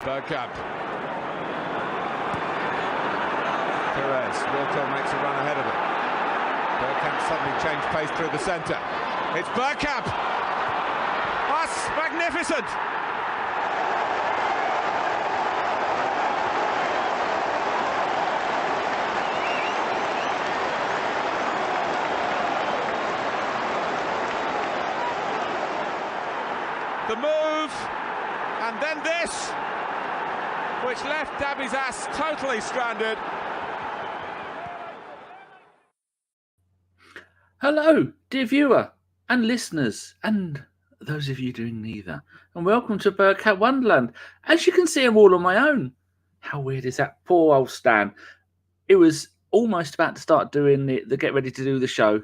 Bergkamp. Perez. Wilco makes a run ahead of him. Bergkamp suddenly changed pace through the centre. It's Bergkamp. That's magnificent. The move, and then this, which left Dabby's ass totally stranded. Hello, dear viewer and listeners, and those of you doing neither, and welcome to Bergkamp Wonderland. As you can see, I'm all on my own. How weird is that? Poor old Stan. It was almost about to start doing the get ready to do the show,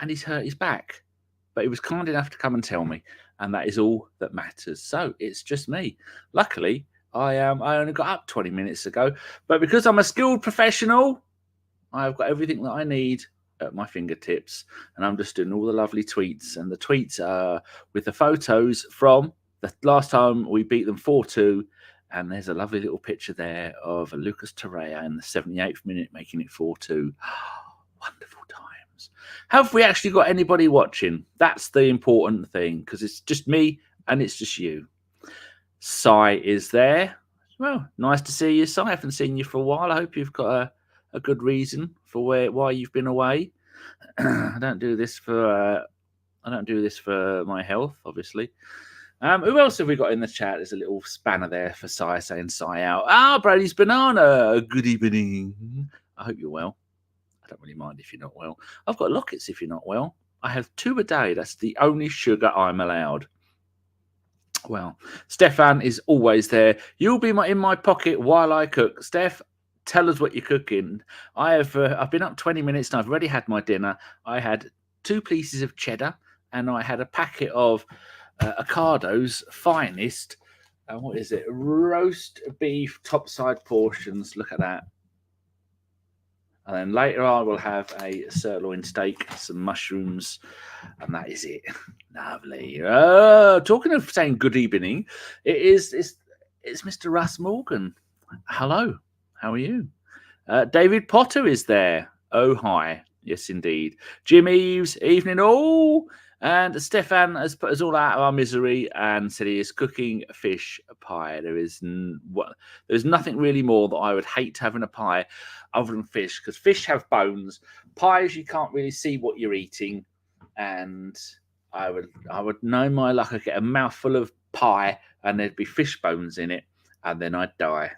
and he's hurt his back. But he was kind enough to come and tell me, and that is all that matters. So it's just me. Luckily, I only got up 20 minutes ago, but because I'm a skilled professional, I've got everything that I need at my fingertips, and I'm just doing all the lovely tweets. And the tweets are with the photos from the last time we beat them 4-2, and there's a lovely little picture there of Lucas Torreira in the 78th minute making it 4-2. Wonderful times. Have we actually got anybody watching? That's the important thing, because it's just me and it's just you. Sai is there. Well, nice to see you, Sai. I haven't seen you for a while. I hope you've got a good reason for why you've been away. I don't do this for my health, obviously. Who else have we got in the chat? There's a little spanner there for Sai saying Sai out. Brady's Banana. Good evening. I hope you're well. I don't really mind if you're not well. I've got lockets if you're not well. I have 2 a day. That's the only sugar I'm allowed. Well, Stefan is always there. You'll be in my pocket while I cook. Steph, tell us what you're cooking. I've been up 20 minutes and I've already had my dinner. I had 2 pieces of cheddar and I had a packet of Ocado's finest. What is it? Roast beef topside portions. Look at that. And then later I will have a sirloin steak, some mushrooms, and that is it. Lovely. Talking of saying good evening, it's Mr. Russ Morgan. Hello. How are you? David Potter is there. Oh, hi. Yes, indeed. Jim Eves, evening all. And Stefan has put us all out of our misery and said he is cooking fish pie. There's nothing really more that I would hate having a pie other than fish, because fish have bones. Pies, you can't really see what you're eating. And I would know my luck. I'd get a mouthful of pie and there'd be fish bones in it, and then I'd die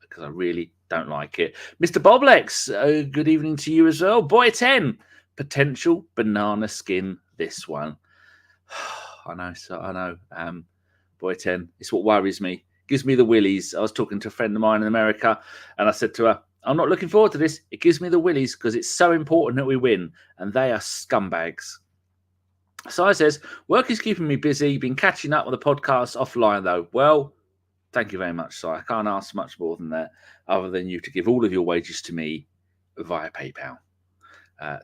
because I really don't like it. Mr. Boblex, good evening to you as well. Boy 10, potential banana skin. This one, I know. Boy 10, it's what worries me. Gives me the willies. I was talking to a friend of mine in America, and I said to her, "I'm not looking forward to this. It gives me the willies because it's so important that we win, and they are scumbags." Sai says, "Work is keeping me busy. Been catching up with the podcast offline though." Well, thank you very much, Sai. I can't ask much more than that, other than you to give all of your wages to me via PayPal.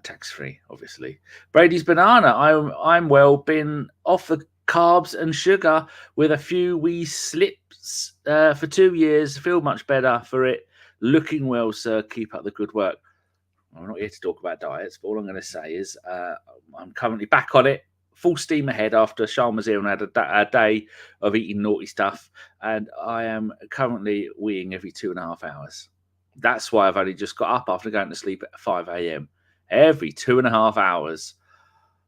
Tax-free, obviously. Brady's Banana. I'm well. Been off the carbs and sugar with a few wee slips for 2 years. Feel much better for it. Looking well, sir. Keep up the good work. I'm not here to talk about diets, but all I'm going to say is I'm currently back on it. Full steam ahead after Sean was here and had a day of eating naughty stuff. And I am currently weeing every 2.5 hours. That's why I've only just got up after going to sleep at 5 a.m. Every 2.5 hours.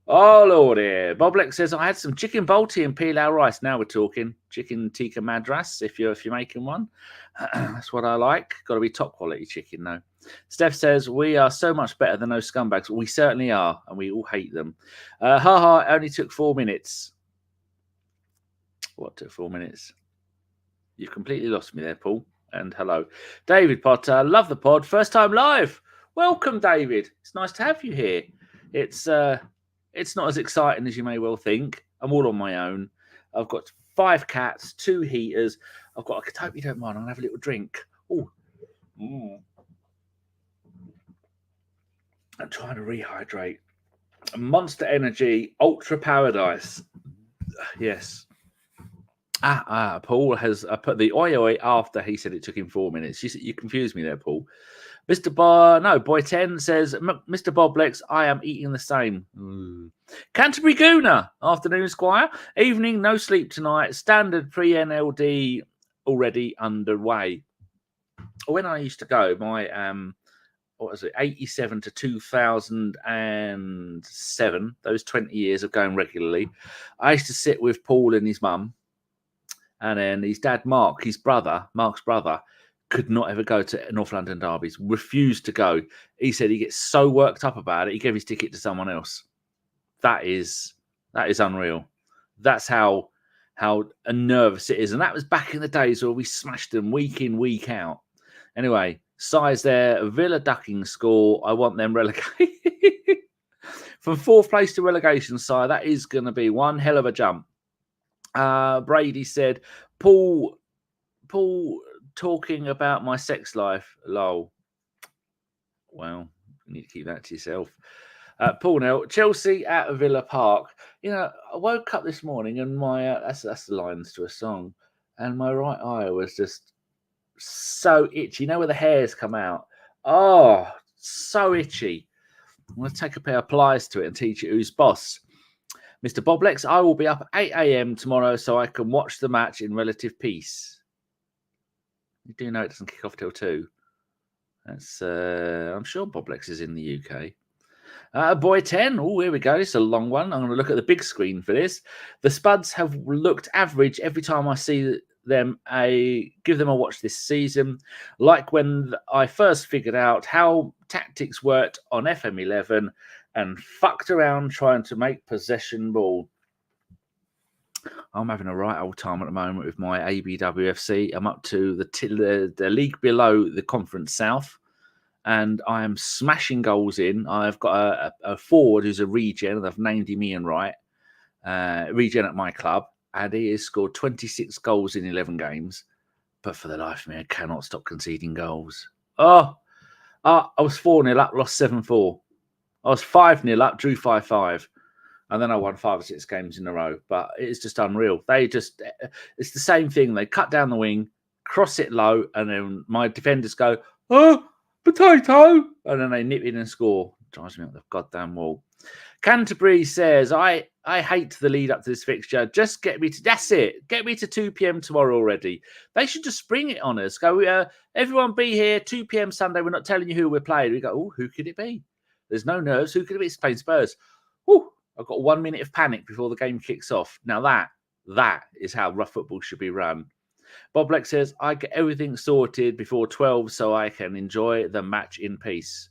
Oh, Lordy. Boblex says, I had some chicken balti and pilau rice. Now we're talking. Chicken tikka madras, if you're making one. That's what I like. Got to be top quality chicken, though. Steph says, we are so much better than those scumbags. We certainly are, and we all hate them. It only took 4 minutes. What took 4 minutes? You've completely lost me there, Paul. And hello. David Potter, love the pod. First time live. Welcome, David. It's nice to have you here. It's not as exciting as you may well think. I'm all on my own. I've got 5 cats, 2 heaters. I hope you don't mind. I'm going to have a little drink. Oh, I'm trying to rehydrate. Monster Energy Ultra Paradise. Yes. Paul has put the oi after he said it took him 4 minutes. You confused me there, Paul. Boy 10 says, Mr. Boblex, I am eating the same. Canterbury Gooner, afternoon, Squire. Evening, no sleep tonight. Standard pre-NLD already underway. When I used to go, my 87 to 2007, those 20 years of going regularly, I used to sit with Paul and his mum, and then his dad, Mark's brother, could not ever go to North London derbies, refused to go. He said he gets so worked up about it, he gave his ticket to someone else. That is unreal. That's how nervous it is. And that was back in the days where we smashed them week in, week out. Anyway, size there, Villa ducking score. I want them relegated. From 4th place to relegation, side, that is going to be one hell of a jump. Brady said, Paul talking about my sex life, lol. Well, you need to keep that to yourself. Paul Nell, Chelsea at Villa Park. You know, I woke up this morning and my that's the lines to a song, and my right eye was just so itchy. You know where the hairs come out? Oh, so itchy. I'm going to take a pair of pliers to it and teach it who's boss. Mr. Boblex, I will be up at 8 a.m. tomorrow so I can watch the match in relative peace. You do know it doesn't kick off till 2. That's I'm sure Boblex is in the UK. Boy 10. Oh, here we go. It's a long one. I'm going to look at the big screen for this. The Spuds have looked average every time I see them. Give them a watch this season. Like when I first figured out how tactics worked on FM11 and fucked around trying to make possession ball. I'm having a right old time at the moment with my ABWFC. I'm up to the league below the Conference South, and I am smashing goals in. I've got a forward who's a regen, and I've named him Ian Wright, regen at my club, and he has scored 26 goals in 11 games. But for the life of me, I cannot stop conceding goals. I was 4-0 up, lost 7-4. I was 5-0 up, drew 5-5. And then I won 5 or 6 games in a row. But it's just unreal. It's the same thing. They cut down the wing, cross it low, and then my defenders go, oh, potato. And then they nip in and score. Drives me up the goddamn wall. Canterbury says, I hate the lead up to this fixture. Just get me to, that's it. Get me to 2 p.m. tomorrow already. They should just spring it on us. Go, everyone be here, 2 p.m. Sunday. We're not telling you who we're playing. We go, oh, who could it be? There's no nerves. Who could it be? It's playing Spurs. Whew. I've got 1 minute of panic before the game kicks off. Now that is how rough football should be run. Bob Lex says, I get everything sorted before 12 so I can enjoy the match in peace.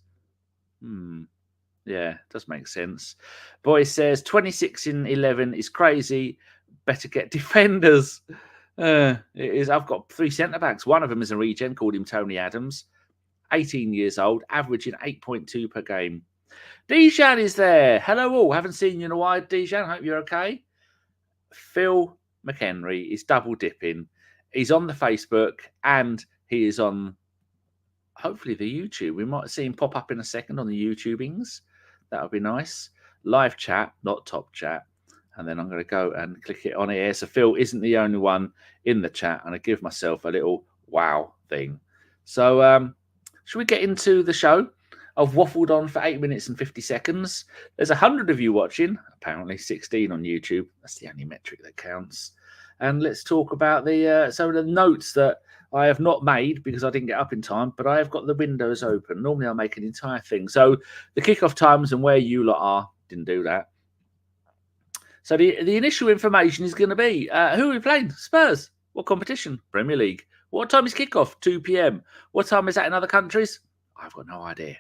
Yeah, does make sense. Boy says, 26 in 11 is crazy. Better get defenders. It is. I've got 3 centre-backs. One of them is a regen, called him Tony Adams. 18 years old, averaging 8.2 per game. Dijan is there. Hello all. Haven't seen you in a while, Dijan. Hope you're okay. Phil McHenry is double dipping. He's on the Facebook and he is on, hopefully, the YouTube. We might see him pop up in a second on the YouTubings. That would be nice. Live chat, not top chat. And then I'm going to go and click it on here. So Phil isn't the only one in the chat. And I give myself a little wow thing. So should we get into the show? I've waffled on for 8 minutes and 50 seconds. There's 100 of you watching, apparently 16 on YouTube. That's the only metric that counts. And let's talk about some of the notes that I have not made because I didn't get up in time, but I have got the windows open. Normally I'll make an entire thing. So the kickoff times and where you lot are, didn't do that. So the initial information is going to be, who are we playing? Spurs. What competition? Premier League. What time is kickoff? 2 p.m. What time is that in other countries? I've got no idea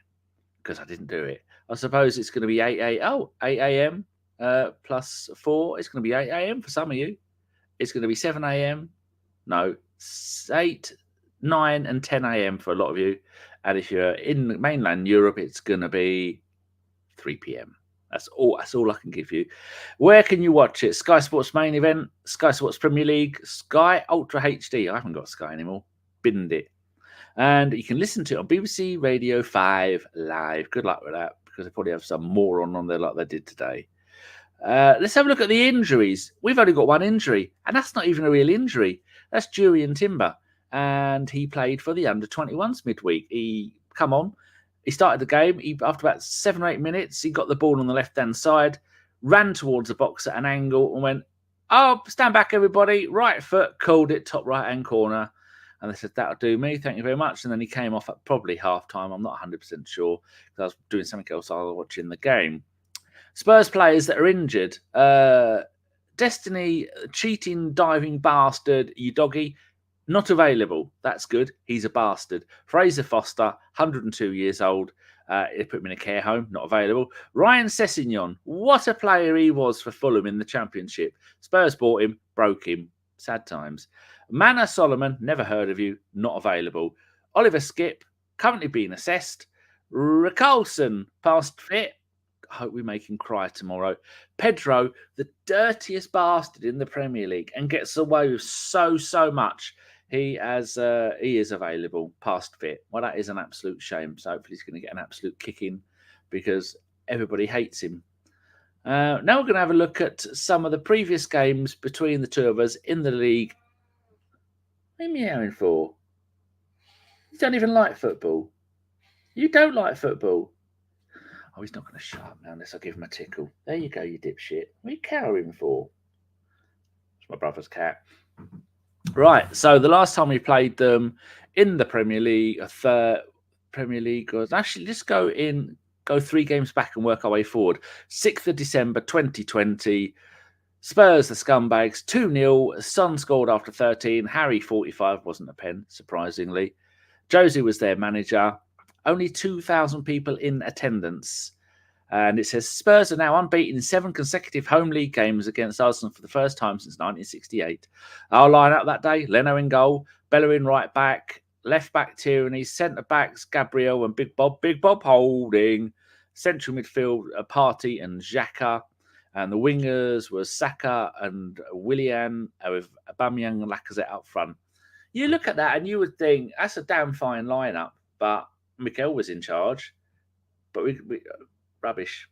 because I didn't do it. I suppose it's going to be 8 a.m. Plus 4. It's going to be 8 a.m. for some of you. It's going to be 7 a.m. No, 8, 9 and 10 a.m. for a lot of you. And if you're in mainland Europe, it's going to be 3 p.m. That's all I can give you. Where can you watch it? Sky Sports main event, Sky Sports Premier League, Sky Ultra HD. I haven't got Sky anymore. Binned it. And you can listen to it on BBC Radio 5 Live. Good luck with that, because they probably have some moron on there like they did today. Let's have a look at the injuries. We've only got one injury, and that's not even a real injury. That's Julian Timber, and he played for the under-21s midweek. He started the game. After about 7 or 8 minutes, he got the ball on the left-hand side, ran towards the box at an angle, and went, "Oh, stand back, everybody! Right foot," called it top right-hand corner. And they said, "That'll do me, thank you very much." And then he came off at probably half-time. I'm not 100% sure, because I was doing something else while I was watching the game. Spurs players that are injured. Destiny, cheating, diving bastard, Udogie, not available. That's good. He's a bastard. Fraser Foster, 102 years old. They put him in a care home, not available. Ryan Sessegnon, what a player he was for Fulham in the Championship. Spurs bought him, broke him. Sad times. Manor Solomon, never heard of you, not available. Oliver Skip, currently being assessed. Ricarlson, past fit. I hope we make him cry tomorrow. Pedro, the dirtiest bastard in the Premier League, and gets away with so much. He is available, past fit. Well, that is an absolute shame. So hopefully he's going to get an absolute kicking because everybody hates him. Now we're going to have a look at some of the previous games between the two of us in the league. What are you meowing for? You don't even like football. You don't like football. Oh, he's not going to shut up now unless I give him a tickle. There you go, you dipshit. What are you cowering for? It's my brother's cat. Right, so the last time we played them in the Premier League, was actually, let's go 3 games back and work our way forward. 6th of December 2020, Spurs, the scumbags, 2-0. Son scored after 13. Harry, 45, wasn't a pen, surprisingly. Josie was their manager. Only 2,000 people in attendance. And it says, Spurs are now unbeaten in 7 consecutive home league games against Arsenal for the first time since 1968. Our line-up that day, Leno in goal, Bellerin right back, left back Tierney, centre backs Gabriel and Big Bob holding, central midfield Partey and Xhaka, and the wingers were Saka and Willian with Aubameyang and Lacazette up front. You look at that and you would think, that's a damn fine lineup, but Mikel was in charge, but we rubbish.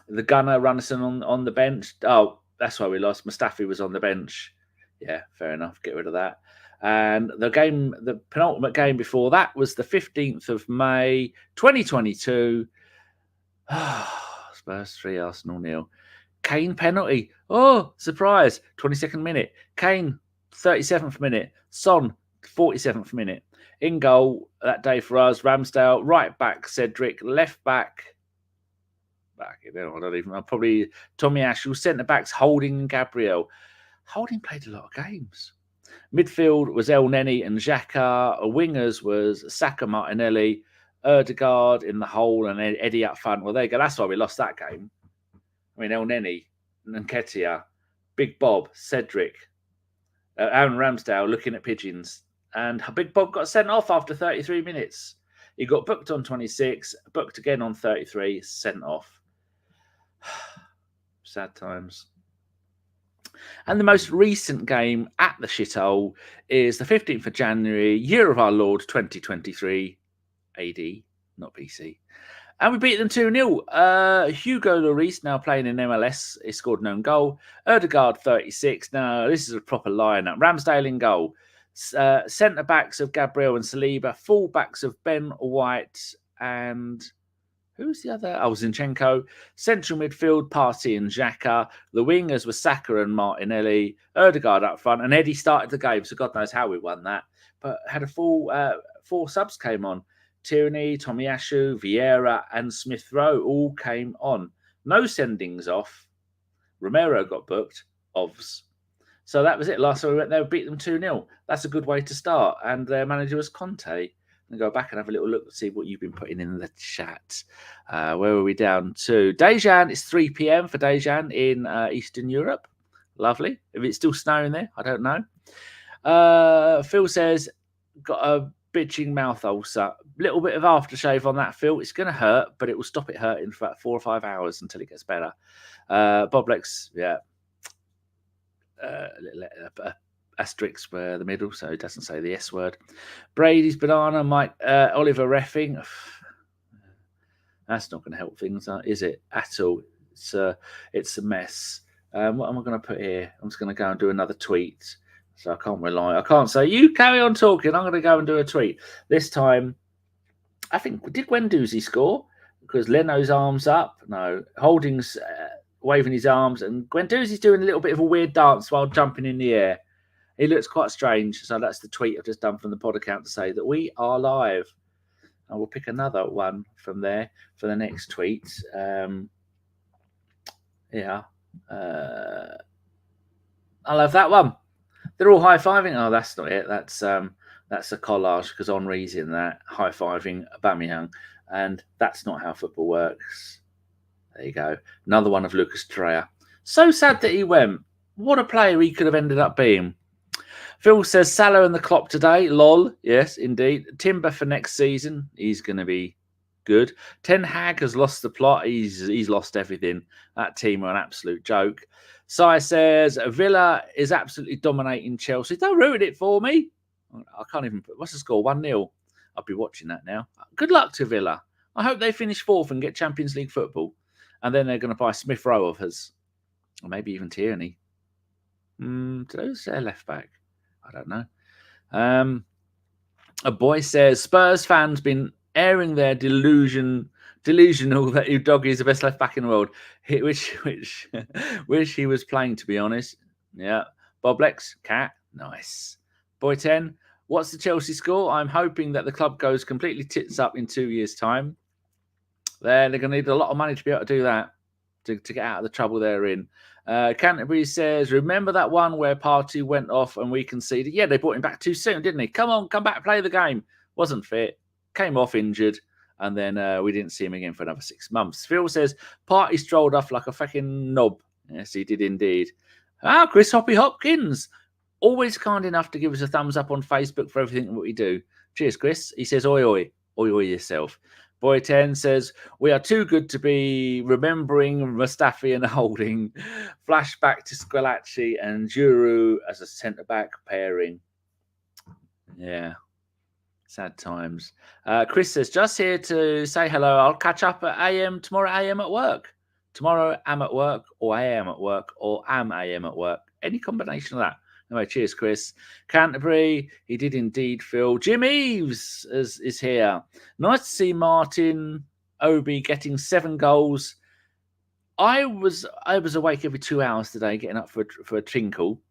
The gunner, Runnison on the bench. Oh, that's why we lost. Mustafi was on the bench. Yeah, fair enough. Get rid of that. And the penultimate game before that was the 15th of May, 2022. Spurs 3, Arsenal 0. Kane penalty. Oh, surprise. 22nd minute. Kane, 37th minute. Son, 47th minute. In goal that day for us, Ramsdale, right back Cedric, left back, probably Tomiyasu, centre backs Holding and Gabriel. Holding played a lot of games. Midfield was El Neni and Xhaka. Wingers was Saka, Martinelli, Odegaard in the hole, and Eddie up front. Well, there you go. That's why we lost that game. I mean, El Neni, Nketiah, Big Bob, Cedric, Aaron Ramsdale looking at pigeons. And Big Bob got sent off after 33 minutes. He got booked on 26, booked again on 33, sent off. Sad times. And the most recent game at the shithole is the 15th of January, year of our Lord 2023, AD, not BC. And we beat them 2-0. Hugo Lloris now playing in MLS. He scored an own goal. Odegaard 36. Now, this is a proper lineup. Ramsdale in goal. Centre backs of Gabriel and Saliba, full backs of Ben White and who's the other? Oh, Zinchenko. Central midfield, Partey and Xhaka. The wingers were Saka and Martinelli. Odegaard up front, and Eddie started the game, so God knows how we won that. But had a full 4 subs came on. Tierney, Tomiyasu, Vieira, and Smith Rowe all came on. No sendings off. Romero got booked. Ovs. So that was it. Last time we went there, we beat them 2-0. That's a good way to start. And their manager was Conte. And go back and have a little look to see what you've been putting in the chat. Where were we down to? Dejan, it's 3 p.m. for Dejan in Eastern Europe. Lovely. If it's still snowing there, I don't know. Phil says, got a bitching mouth ulcer. Little bit of aftershave on that, Phil. It's going to hurt, but it will stop it hurting for about 4 or 5 hours until it gets better. Bob Lex, yeah. Asterisk where the middle, so it doesn't say the S word. Brady's banana, Mike, Oliver reffing. That's not going to help things, is it? At all. It's a mess. What am I going to put here? I'm just going to go and do another tweet. So I can't say, you carry on talking. I'm going to go and do a tweet. This time, I think, did Guendouzi score? Because Leno's arms up. No, Holding's waving his arms. And Guendouzi's doing a little bit of a weird dance while jumping in the air. He looks quite strange. So that's the tweet I've just done from the pod account to say that we are live. And we'll pick another one from there for the next tweet. I'll have that one. They're all high-fiving. Oh, that's not it. That's a collage because Henri's in that high-fiving Aubameyang, and that's not how football works. There you go. Another one of Lucas Torreira. So sad that he went. What a player he could have ended up being. Phil says Salah and the Klopp today. Lol. Yes, indeed. Timber for next season. He's going to be good. Ten Hag has lost the plot. He's lost everything. That team are an absolute joke. Sai says Villa is absolutely dominating Chelsea. Don't ruin it for me. I can't even put. What's the score? 1-0. I'll be watching that now. Good luck to Villa. I hope they finish fourth and get Champions League football. And then they're going to buy Smith Rowe of us. Or maybe even Tierney. Who's their left back? I don't know. A boy says Spurs fans been airing their delusional that Udogie is the best left back in the world, which he was playing, to be honest. Yeah. Boblex, cat, nice. Boy 10, what's the Chelsea score? I'm hoping that the club goes completely tits up in 2 years' time. They're going to need a lot of money to be able to do that, to get out of the trouble they're in. Canterbury says, remember that one where Partey went off and we conceded? Yeah, they brought him back too soon, didn't he? Come on, come back, play the game. Wasn't fit. Came off injured. And then we didn't see him again for another 6 months. Phil says, Partey strolled off like a fucking knob. Yes, he did indeed. Chris Hoppy Hopkins. Always kind enough to give us a thumbs up on Facebook for everything that we do. Cheers, Chris. He says, oi, oi. Oi, oi yourself. Boy 10 says, we are too good to be remembering Mustafi and Holding. Flashback to Squillaci and Giroud as a centre-back pairing. Yeah. Sad times. Chris says, just here to say hello. I'll catch up at AM tomorrow. AM at work. Tomorrow I'm at work, or I am at work, or am AM at work. Any combination of that. Anyway, cheers, Chris. Canterbury, he did indeed, Phil. Jim Eves is here. Nice to see Martin Obi getting 7 goals. I was awake every 2 hours today, getting up for a tinkle.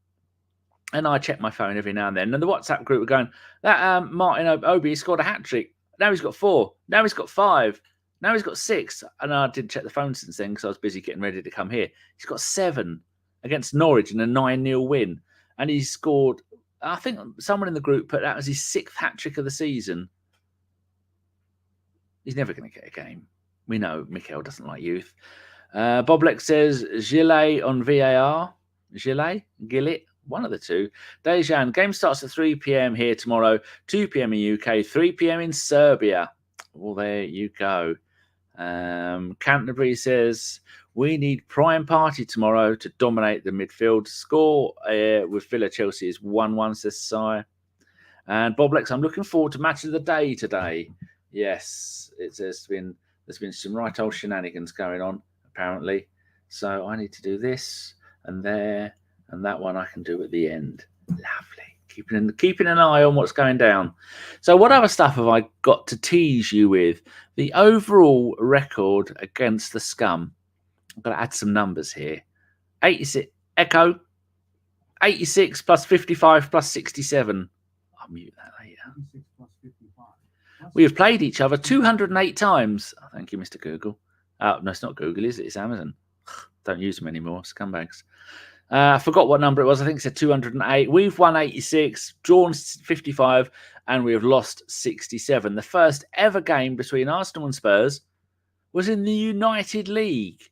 And I check my phone every now and then. And the WhatsApp group were going, that Martin Obi scored a hat-trick. Now he's got 4. Now he's got 5. Now he's got 6. And I didn't check the phone since then because I was busy getting ready to come here. He's got 7 against Norwich in a 9-0 win. And he scored, I think someone in the group put that as his 6th hat-trick of the season. He's never going to get a game. We know Mikel doesn't like youth. Boblex says, Gillet on VAR. Gillet? One of the two. Dejan, game starts at 3 p.m. here tomorrow, 2 p.m. in UK, 3 p.m. in Serbia. Well, there you go. Canterbury says, we need prime Partey tomorrow to dominate the midfield. Score with Villa Chelsea is 1-1, says Si. And Boblex, I'm looking forward to match of the day today. Yes, there's been some right old shenanigans going on, apparently. So I need to do this and there. And that one I can do at the end. Lovely. Keeping an eye on what's going down. So what other stuff have I got to tease you with? The overall record against the scum. I've got to add some numbers here. 86. Echo. 86 plus 55 plus 67. I'll mute that later. 86 plus 55. We have played each other 208 times. Oh, thank you, Mr. Google. Oh, no, it's not Google, is it? It's Amazon. Don't use them anymore. Scumbags. I forgot what number it was. I think it said 208. We've won 86, drawn 55, and we have lost 67. The first ever game between Arsenal and Spurs was in the United League.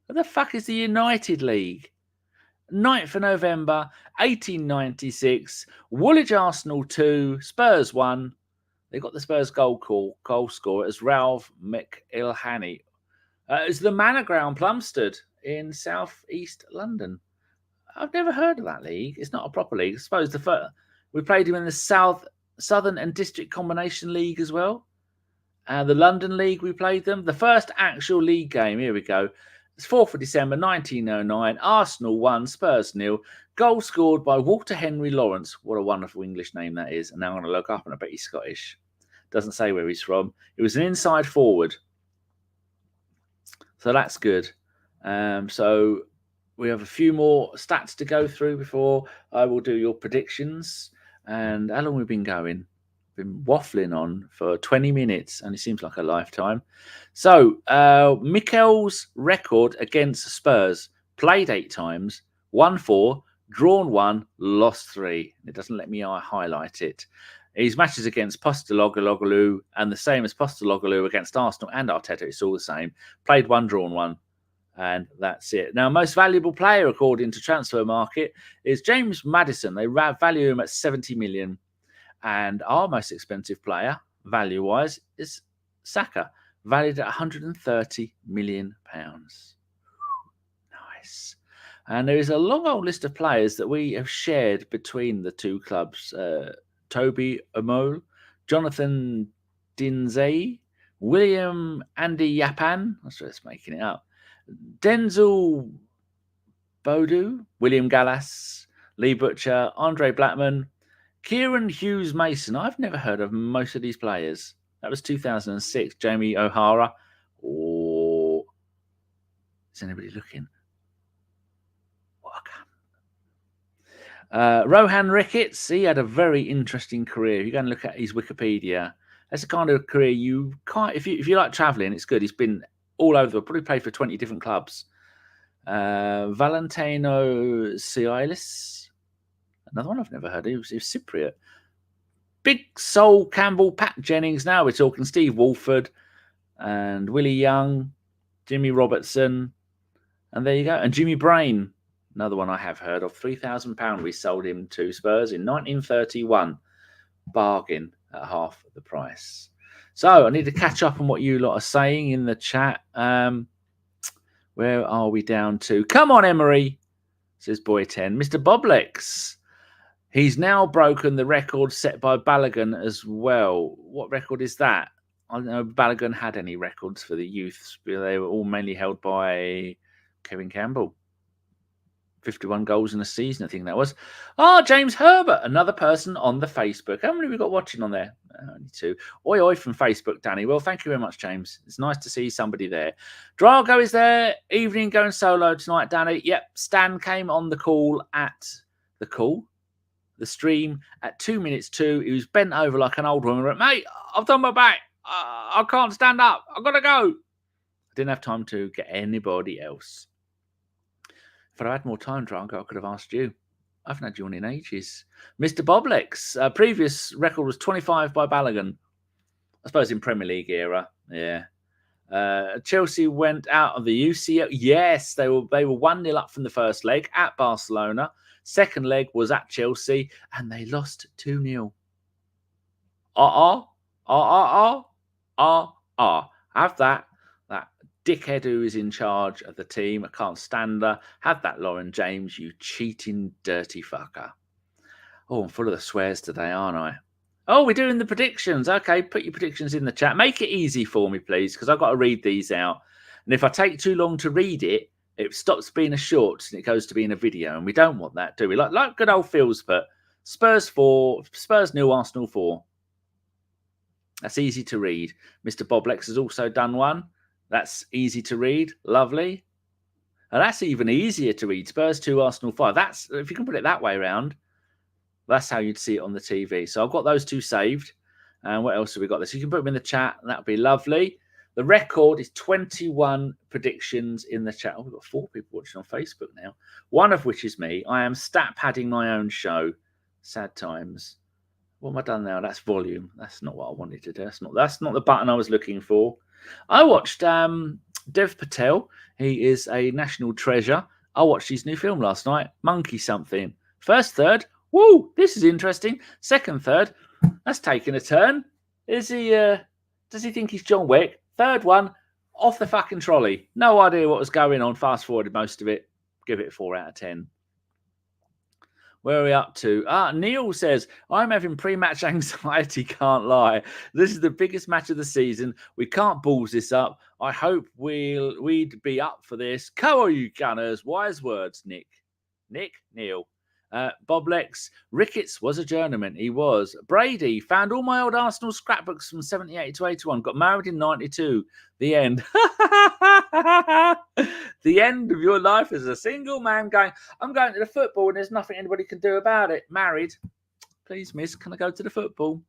What the fuck is the United League? 9th of November, 1896. Woolwich Arsenal 2, Spurs 1. They got the Spurs goal scorer as Ralph McIlhanney. It's the Manor Ground, Plumstead, in southeast London. I've never heard of that league. It's not a proper league. I suppose we played him in the Southern and District Combination League as well. The London League, we played them. The first actual league game, here we go. It's 4th of December 1909. Arsenal 1, Spurs 0. Goal scored by Walter Henry Lawrence. What a wonderful English name that is. And now I'm going to look up and I bet he's Scottish. Doesn't say where he's from. It was an inside forward. So that's good. So we have a few more stats to go through before I will do your predictions. And how long have we been going? Been waffling on for 20 minutes and it seems like a lifetime. So Mikel's record against Spurs: played 8 times, won 4, drawn 1, lost 3. It doesn't let me highlight it. His matches against Postecoglou and the same as Postecoglou against Arsenal and Arteta, it's all the same. Played 1, drawn 1, and that's it. Now, most valuable player according to Transfer Market is James Maddison. They value him at 70 million. And our most expensive player, value-wise, is Saka, valued at £130 million. Nice. And there is a long old list of players that we have shared between the two clubs. Toby Emile, Jonathan Dinzey, William Andy Yapan, I'm just making it up, Denzel Bodu, William Gallas, Lee Butcher, Andre Blackman, Kieran Hughes Mason. I've never heard of most of these players. That was 2006. Jamie O'Hara. Oh, is anybody looking? Rohan Ricketts. He had a very interesting career. You go and look at his Wikipedia. That's the kind of career you can't. If you like travelling, it's good. He's been all over. Probably played for 20 different clubs. Valentino Sialis. Another one I've never heard of. He was Cypriot. Big Sol Campbell, Pat Jennings. Now we're talking Steve Walford and Willie Young, Jimmy Robertson. And there you go. And Jimmy Brain, another one I have heard of. £3,000 we sold him to Spurs in 1931. Bargain at half the price. So I need to catch up on what you lot are saying in the chat. Where are we down to? Come on, Emery, says Boy 10. Mr. Boblex. He's now broken the record set by Balogun as well. What record is that? I don't know if Balogun had any records for the youths. They were all mainly held by Kevin Campbell. 51 goals in a season, I think that was. Oh, James Herbert, another person on the Facebook. How many have we got watching on there? Only 2. Oi, oi from Facebook, Danny. Well, thank you very much, James. It's nice to see somebody there. Drago is there. Evening going solo tonight, Danny. Yep, Stan came on the call at the stream at 2 minutes 2. He was bent over like an old woman. Mate, I've done my back. I can't stand up. I've got to go. I didn't have time to get anybody else. If I had more time, Drago, I could have asked you. I haven't had you on in ages. Mr. Boblex, previous record was 25 by Balogun. I suppose in Premier League era. Yeah. Chelsea went out of the UCL. Yes, they were 1-0 up from the first leg at Barcelona. Second leg was at Chelsea, and they lost 2-0. Have that dickhead who is in charge of the team. I can't stand her. Have that, Lauren James, you cheating dirty fucker. Oh, I'm full of the swears today, aren't I? Oh, we're doing the predictions. Okay, put your predictions in the chat. Make it easy for me, please, because I've got to read these out. And if I take too long to read it, it stops being a short and it goes to being a video. And we don't want that, do we? Like good old Phil's put. Spurs 4, Spurs 0, Arsenal 4. That's easy to read. Mr. Boblex has also done one. That's easy to read. Lovely. And that's even easier to read. Spurs 2, Arsenal 5. That's, if you can put it that way around, that's how you'd see it on the TV. So I've got those 2 saved. And what else have we got? So you can put them in the chat. And that would be lovely. The record is 21 predictions in the chat. Oh, we've got 4 people watching on Facebook now. One of which is me. I am stat padding my own show. Sad times. What have I done now? That's volume. That's not what I wanted to do. That's not the button I was looking for. I watched Dev Patel. He is a national treasure. I watched his new film last night, Monkey Something. First third, woo, this is interesting. Second third, that's taking a turn. Does he think he's John Wick? Third one, off the fucking trolley. No idea what was going on. Fast forwarded most of it. Give it a 4 out of 10. Where are we up to? Neil says, I'm having pre-match anxiety, can't lie. This is the biggest match of the season. We can't balls this up. I hope we'd be up for this. Come on, you Gunners. Wise words, Nick. Neil. Bob Lex, Ricketts was a journeyman. He was. Brady, found all my old Arsenal scrapbooks from 78 to 81. Got married in 92. The end. The end of your life as a single man going, I'm going to the football and there's nothing anybody can do about it. Married. Please, miss, can I go to the football?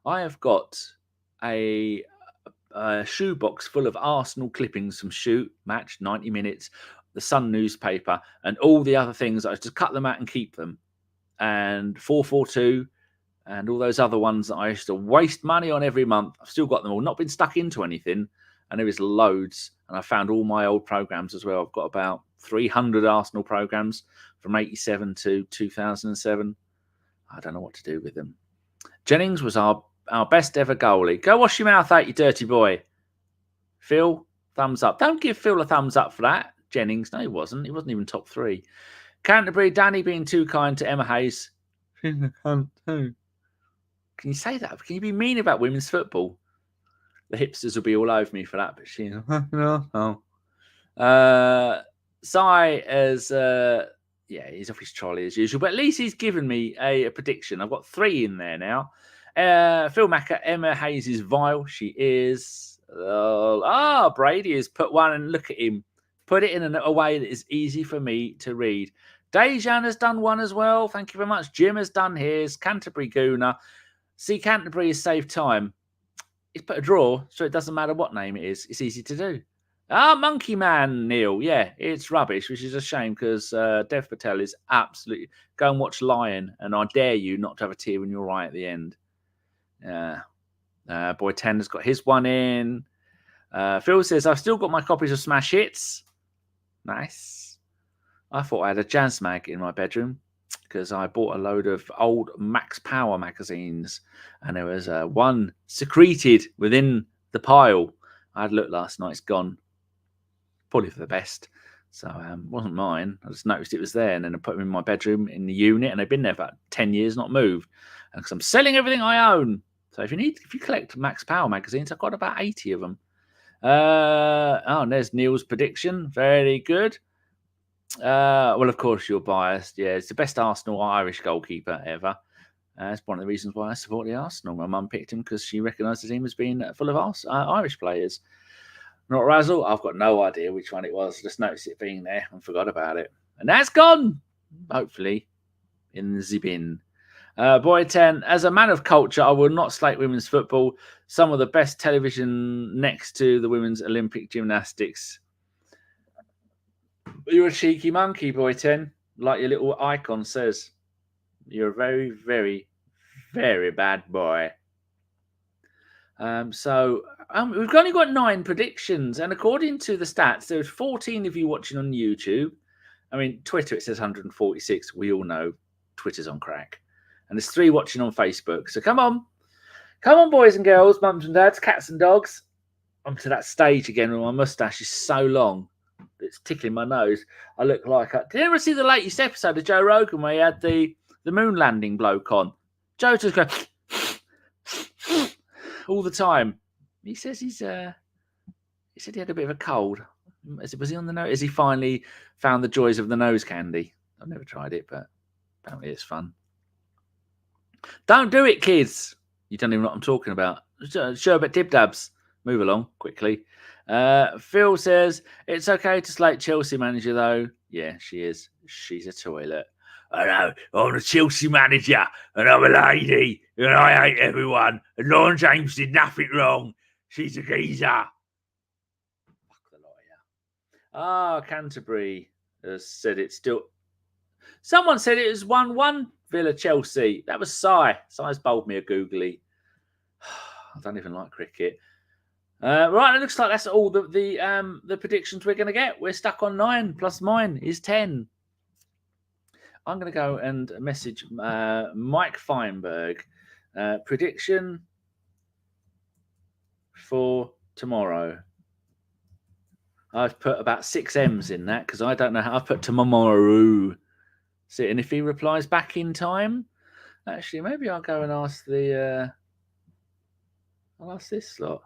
I have got a shoebox full of Arsenal clippings from Shoot, Match, 90 Minutes, the Sun newspaper, and all the other things. I just cut them out and keep them. And 442 and all those other ones that I used to waste money on every month. I've still got them all, not been stuck into anything. And there is loads. And I found all my old programs as well. I've got about 300 Arsenal programs from 87 to 2007. I don't know what to do with them. Jennings was our best ever goalie. Go wash your mouth out, you dirty boy. Phil, thumbs up. Don't give Phil a thumbs up for that. Jennings, no, he wasn't. He wasn't even top 3. Canterbury, Danny being too kind to Emma Hayes. Can you say that? Can you be mean about women's football? The hipsters will be all over me for that, but she's no. Sai as he's off his trolley as usual, but at least he's given me a prediction. I've got 3 in there now. Phil Macker, Emma Hayes is vile. She is. Brady has put one, and look at him. Put it in a way that is easy for me to read. Dejan has done one as well. Thank you very much. Jim has done his. Canterbury Gooner. See, Canterbury has saved time. He's put a draw, so it doesn't matter what name it is. It's easy to do. Monkey Man, Neil. Yeah, it's rubbish, which is a shame because Dev Patel is absolutely... Go and watch Lion, and I dare you not to have a tear when you're right at the end. Boy 10 has got his one in. Phil says, I've still got my copies of Smash Hits. Nice. I thought I had a jazz mag in my bedroom because I bought a load of old Max Power magazines, and there was one secreted within the pile. I had a look last night. It's gone. Probably for the best. So it wasn't mine. I just noticed it was there, and then I put them in my bedroom in the unit, and they've been there for about 10 years, not moved. And because I'm selling everything I own. So if you collect Max Power magazines, I've got about 80 of them. And there's Neil's prediction. Very good. Well, of course, you're biased. Yeah, it's the best Arsenal Irish goalkeeper ever. That's one of the reasons why I support the Arsenal. My mum picked him because she recognised the team as being full of Irish players. Not Razzle. I've got no idea which one it was. Just noticed it being there and forgot about it. And that's gone. Hopefully, in the bin. Boy 10, as a man of culture, I will not slate women's football. Some of the best television next to the women's Olympic gymnastics. You're a cheeky monkey, Boy 10, like your little icon says. You're a very, very, very bad boy. We've only got 9 predictions, and according to the stats, there's 14 of you watching on YouTube. I mean, Twitter, it says 146. We all know Twitter's on crack. And there's 3 watching on Facebook. So come on, boys and girls, mums and dads, cats and dogs. I'm to that stage again where my mustache is so long it's tickling my nose. I look like... Did you ever see the latest episode of Joe Rogan where he had the moon landing bloke on? Joe just goes all the time. He says he said he had a bit of a cold. Was he on the nose? Has he finally found the joys of the nose candy? I've never tried it, but apparently it's fun. Don't do it, kids. You don't even know what I'm talking about. Sherbet Dibdabs. Move along quickly. Phil says, it's okay to slate Chelsea manager, though. Yeah, she is. She's a toilet. I know. I'm a Chelsea manager, and I'm a lady, and I hate everyone. And Lauren James did nothing wrong. She's a geezer. Fuck the lawyer. Canterbury has said it's still... Someone said it was 1-1 Villa Chelsea. That was Sai. Sai's bowled me a googly. I don't even like cricket. Right, it looks like that's all the predictions we're going to get. We're stuck on 9 plus mine is 10. I'm going to go and message Mike Feinberg. Prediction for tomorrow. I've put about 6 M's in that because I don't know how. I've put tomorrow. See, and if he replies back in time, actually, maybe I'll go and ask I'll ask this lot.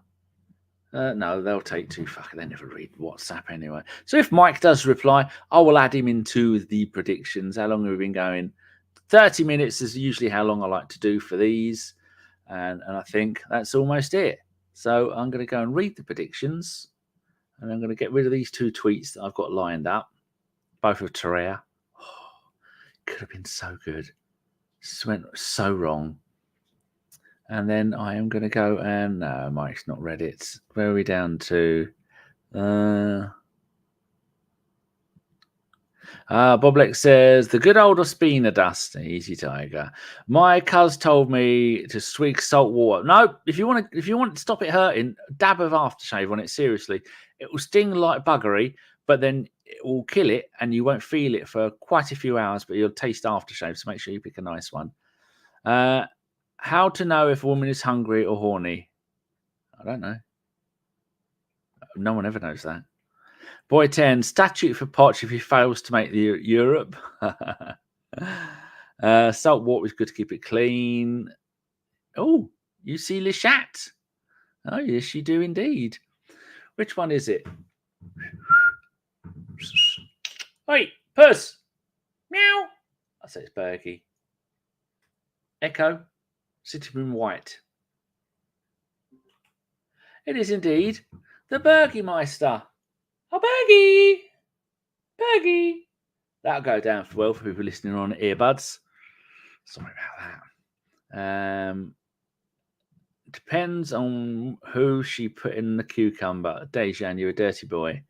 No, they'll take too fucking. They never read WhatsApp anyway. So if Mike does reply, I will add him into the predictions. How long have we been going? 30 minutes is usually how long I like to do for these. And I think that's almost it. So I'm going to go and read the predictions. And I'm going to get rid of these 2 tweets that I've got lined up. Both of Raya. Oh, could have been so good. This went so wrong. And then I am going to go and... No, Mike's not read it. Where are we down to? Boblex says, the good old Ospina dust. Easy, Tiger. My cuz told me to swig salt water. No, if you want to stop it hurting, dab of aftershave on it, seriously. It will sting like buggery, but then it will kill it and you won't feel it for quite a few hours, but you'll taste aftershave, so make sure you pick a nice one. How to know if a woman is hungry or horny? I don't know. No one ever knows that. Boy 10, statute for Poch if he fails to make the Europe. Salt water is good to keep it clean. Oh, you see Le Chat. Oh, yes, you do indeed. Which one is it? Hey, puss. Meow. I say it's Bergie. Echo. Sitting room white. It is indeed the Bergie Meister. Oh, Bergie. That'll go down well for people listening on earbuds. Sorry about that. Depends on who she put in the cucumber. Dejan, you're a dirty boy.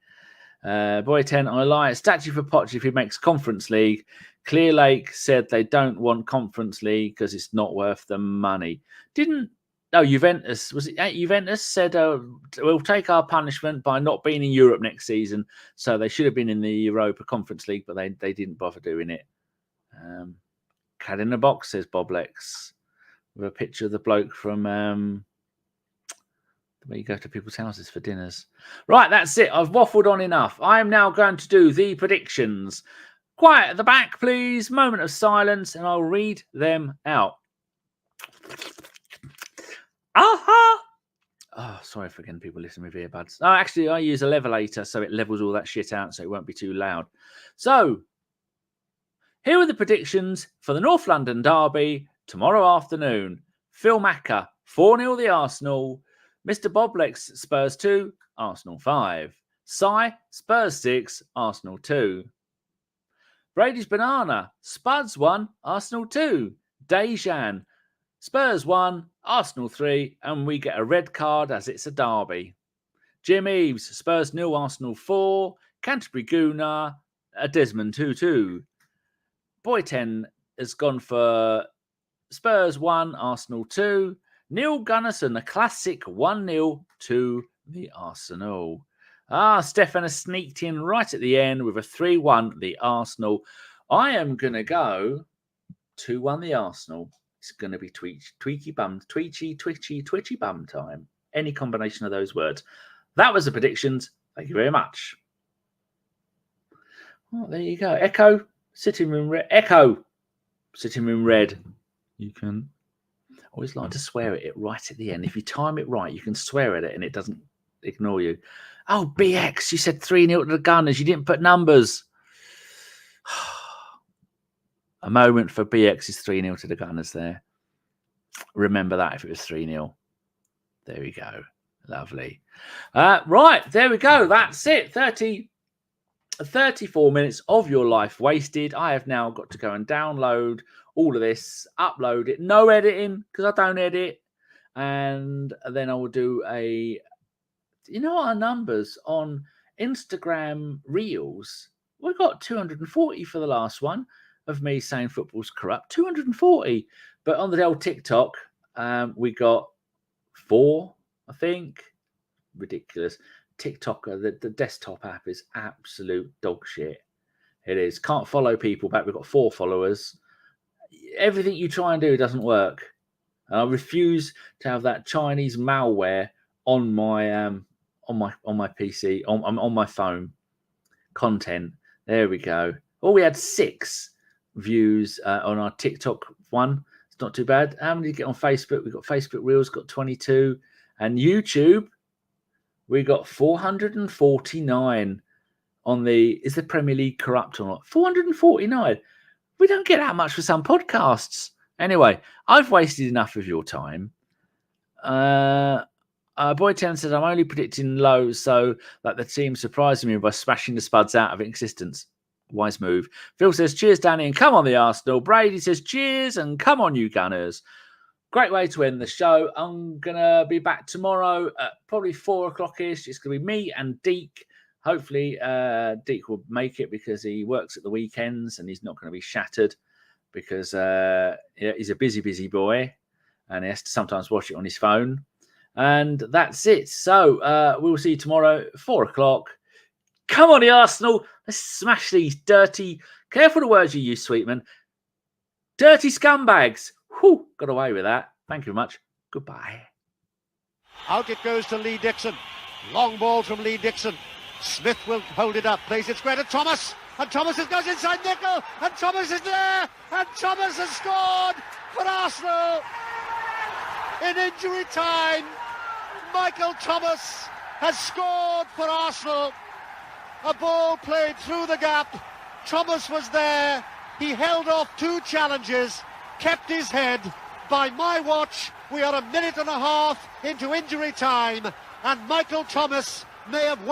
Boy 10, I lie. Statue for Poch if he makes Conference League. Clear Lake said they don't want Conference League because it's not worth the money. Juventus, was it Juventus said we'll take our punishment by not being in Europe next season. So they should have been in the Europa Conference League, but they didn't bother doing it. Cat in a box, says Boblex, with a picture of the bloke from where you go to people's houses for dinners. Right, that's it. I've waffled on enough. I am now going to do the predictions. Quiet at the back, please. Moment of silence, and I'll read them out. Aha! Oh, sorry for getting people listening with earbuds. Oh, actually, I use a levelator, so it levels all that shit out, so it won't be too loud. So, here are the predictions for the North London derby tomorrow afternoon. Phil Macker, 4-0 the Arsenal. Mr. Boblex, Spurs 2, Arsenal 5. Cy, Spurs 6, Arsenal 2. Brady's Banana, Spuds 1, Arsenal 2. Dejan, Spurs 1, Arsenal 3, and we get a red card as it's a derby. Jim Eves, Spurs 0, Arsenal 4. Canterbury Gooner, a Desmond 2-2. Boy 10 has gone for Spurs 1, Arsenal 2. Neil Gunnarsson, a classic 1-0 to the Arsenal. Stefan has sneaked in right at the end with a 3-1 the Arsenal. I am going to go 2-1 the Arsenal. It's going to be twitchy bum time. Any combination of those words. That was the predictions. Thank you very much. Oh, there you go. Echo, sitting room red. Echo, sitting room red. You can always like to swear at it right at the end. If you time it right, you can swear at it and it doesn't ignore you. Oh, BX, you said 3-0 to the Gunners. You didn't put numbers. A moment for BX is 3-0 to the Gunners there. Remember that if it was 3-0. There we go. Lovely. Right, there we go. That's it. 34 minutes of your life wasted. I have now got to go and download all of this, upload it. No editing, because I don't edit. And then I will do a... You know what our numbers on Instagram Reels? We got 240 for the last one of me saying football's corrupt. 240. But on the old TikTok, we got 4, I think. Ridiculous. TikTok, the desktop app is absolute dog shit. It is. Can't follow people back. We've got 4 followers. Everything you try and do doesn't work. I refuse to have that Chinese malware on my PC, on my phone. Content. There we go. Oh, we had 6. views on our TikTok one. It's not too bad. How many did you get on Facebook? We've got Facebook Reels, got 22. And YouTube, we got 449 on the... Is the Premier League corrupt or not? 449. We don't get that much for some podcasts. Anyway, I've wasted enough of your time. Boy 10 says, I'm only predicting low, so that the team surprised me by smashing the Spuds out of existence. Wise move. Phil says, cheers, Danny, and come on the Arsenal. Brady says, cheers, and come on, you Gunners. Great way to end the show. I'm going to be back tomorrow at probably 4 o'clock-ish. It's going to be me and Deke. Hopefully, Deke will make it because he works at the weekends and he's not going to be shattered because he's a busy, busy boy and he has to sometimes watch it on his phone. And that's it. So we'll see you tomorrow, 4 o'clock. Come on, the Arsenal. Let's smash these dirty... Careful the words you use, Sweetman. Dirty scumbags. Whew, got away with that. Thank you very much. Goodbye. Out it goes to Lee Dixon. Long ball from Lee Dixon. Smith will hold it up. Plays it square to Thomas. And Thomas goes inside Nickel. And Thomas is there. And Thomas has scored for Arsenal. In injury time, Michael Thomas has scored for Arsenal. A ball played through the gap. Thomas was there. He held off 2 challenges, kept his head. By my watch, we are a minute and a half into injury time, and Michael Thomas may have won.